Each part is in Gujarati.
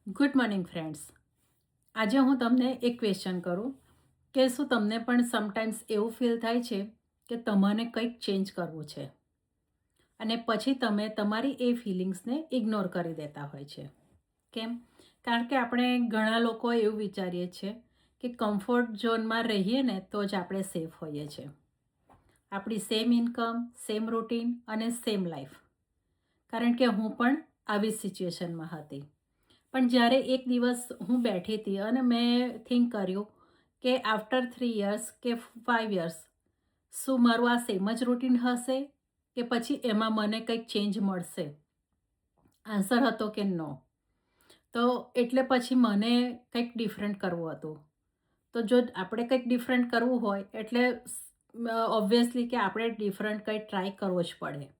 Good morning friends. આજે હું તમને એક ક્વેશ્ચન કરું કે શું તમને પણ સમટાઈમ્સ એવું ફીલ થાય છે કે તમારે કંઈક ચેન્જ કરવું છે અને પછી તમે તમારી એ ફિલિંગ્સને ઇગ્નોર કરી દેતા હોય છે? કેમ? કારણ કે આપણે ઘણા લોકો એવું વિચારીએ છીએ કે કમ્ફર્ટ ઝોનમાં રહીએ ને તો જ આપણે સેફ હોઈએ છીએ. આપણી સેમ ઇન્કમ, સેમ રૂટીન અને સેમ લાઈફ. કારણ કે હું પણ આવી સિચ્યુએશનમાં હતી. પણ જ્યારે એક દિવસ હું બેઠી હતી અને મેં થિંક કર્યું કે આફ્ટર 3 યર્સ કે 5 યર્સ શું મારું આ સેમ જ રૂટીન હશે કે પછી એમાં મને કંઈક ચેન્જ મળશે? આન્સર હતો કે નો. તો એટલે પછી મને કંઈક ડિફરન્ટ કરવું હતું. તો જો આપણે કંઈક ડિફરન્ટ કરવું હોય એટલે ઓબ્વિયસલી કે આપણે ડિફરન્ટ કંઈ ટ્રાય કરવો જ પડે.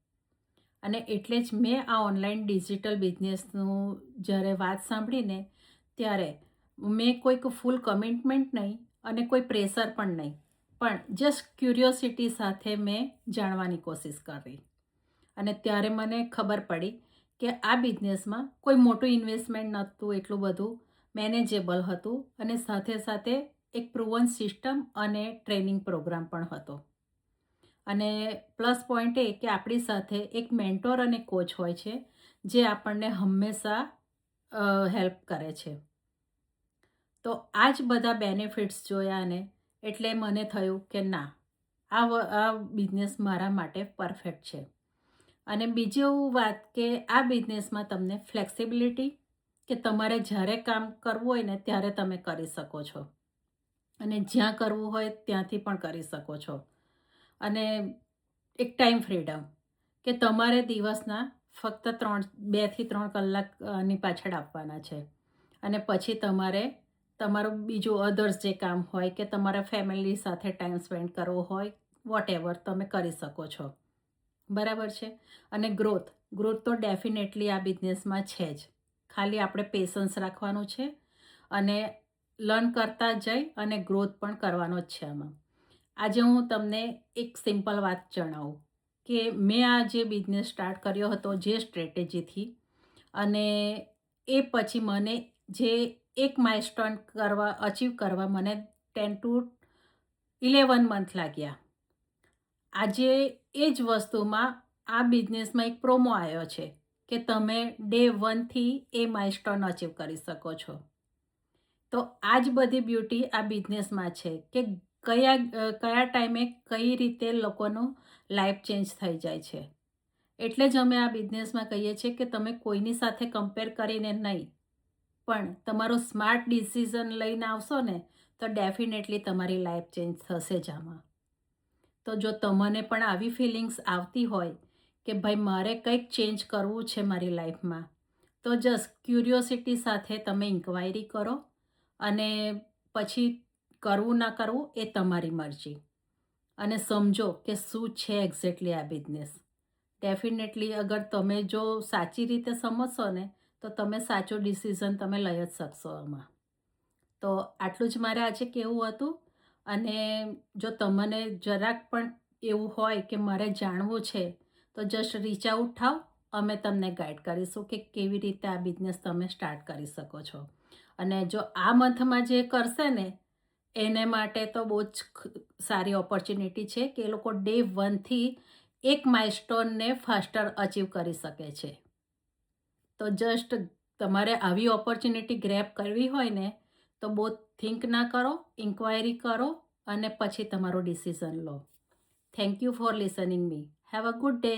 અને એટલે જ મેં આ ઓનલાઈન ડિજિટલ બિઝનેસનું જ્યારે વાત સાંભળીને ત્યારે મેં કોઈક ફૂલ કમિટમેન્ટ નહીં અને કોઈ પ્રેશર પણ નહીં, પણ જસ્ટ ક્યુરિયોસિટી સાથે મેં જાણવાની કોશિશ કરી. અને ત્યારે મને ખબર પડી કે આ બિઝનેસમાં કોઈ મોટું ઇન્વેસ્ટમેન્ટ નહોતું, એટલું બધું મેનેજેબલ હતું અને સાથે સાથે એક પ્રૂવન સિસ્ટમ અને ટ્રેનિંગ પ્રોગ્રામ પણ હતો. અને પ્લસ પોઈન્ટ એ કે આપણી સાથે એક મેન્ટોર અને કોચ હોય છે જે આપણને હંમેશા હેલ્પ કરે છે. તો આ જ બધા બેનિફિટ્સ જોયા ને એટલે મને થયું કે ના, આ બિઝનેસ મારા માટે પરફેક્ટ છે. અને બીજું વાત કે આ બિઝનેસમાં તમને ફ્લેક્સિબિલિટી કે તમારે જ્યારે કામ કરવું હોય ને ત્યારે તમે કરી શકો છો અને જ્યાં કરવું હોય ત્યાંથી પણ કરી શકો છો. અને એક ટાઈમ ફ્રીડમ કે તમારે દિવસના ફક્ત 2 થી 3 કલાકની પાછળ આપવાના છે અને પછી તમારે તમારું બીજું અધર્સ જે કામ હોય કે તમારા ફેમિલી સાથે ટાઈમ સ્પેન્ડ કરવો હોય, વોટ એવર તમે કરી શકો છો. બરાબર છે? અને ગ્રોથ તો ડેફિનેટલી આ બિઝનેસમાં છે જ. ખાલી આપણે પેશન્સ રાખવાનું છે અને લર્ન કરતા જઈ અને ગ્રોથ પણ કરવાનો જ છે આમાં. આજે હું તમને એક સિમ્પલ વાત જણાવું કે મેં આ જે બિઝનેસ સ્ટાર્ટ કર્યો હતો જે સ્ટ્રેટેજીથી, અને એ પછી મને જે એક માઇલસ્ટોન અચીવ કરવા મને 10 to 11 મંથ લાગ્યા. આજે એ જ વસ્તુમાં આ બિઝનેસમાં એક પ્રોમો આવ્યો છે કે તમે ડે 1થી એ માઇલસ્ટોન અચીવ કરી શકો છો. તો આ જ બધી બ્યુટી આ બિઝનેસમાં છે કે કયા ટાઈમે કઈ રીતે લોકોનું લાઈફ ચેન્જ થઈ જાય છે. એટલે જ અમે આ બિઝનેસમાં કહીએ છીએ કે તમે કોઈની સાથે કમ્પેર કરીને નહીં, પણ તમારો સ્માર્ટ ડિસિઝન લઈને આવશો ને તો ડેફિનેટલી તમારી લાઈફ ચેન્જ થશે જ આમાં. તો જો તમને પણ આવી ફિલિંગ્સ આવતી હોય કે ભાઈ મારે કંઈક ચેન્જ કરવું છે મારી લાઈફમાં, તો જસ્ટ ક્યુરિયોસિટી સાથે તમે ઇન્ક્વાયરી કરો અને પછી કરવું ના કરવું એ તમારી મરજી. અને સમજો કે શું છે એક્ઝેક્ટલી આ બિઝનેસ. ડેફિનેટલી અગર તમે જો સાચી રીતે સમજશો ને તો તમે સાચો ડિસિઝન તમે લઈ જ શકશો આમાં. તો આટલું જ મારે આજે કહેવું હતું. અને જો તમને જરાક પણ એવું હોય કે મારે જાણવું છે તો જસ્ટ રીચ આઉટ થાવ, અમે તમને ગાઈડ કરીશું કે કેવી રીતે આ બિઝનેસ તમે સ્ટાર્ટ કરી શકો છો. અને જો આ મંથમાં જે કરશે ને એને માટે તો બહુ જ સારી ઓપોર્ચ્યુનિટી છે કે એ લોકો ડે 1થી એક માઇલસ્ટોનને ફાસ્ટર અચીવ કરી શકે છે. તો જસ્ટ તમારે આવી ઓપોર્ચ્યુનિટી ગ્રેબ કરવી હોય ને તો બહુ થિંક ના કરો, ઇન્ક્વાયરી કરો અને પછી તમારો ડિસિઝન લો. Thank you for listening me. Have a good day.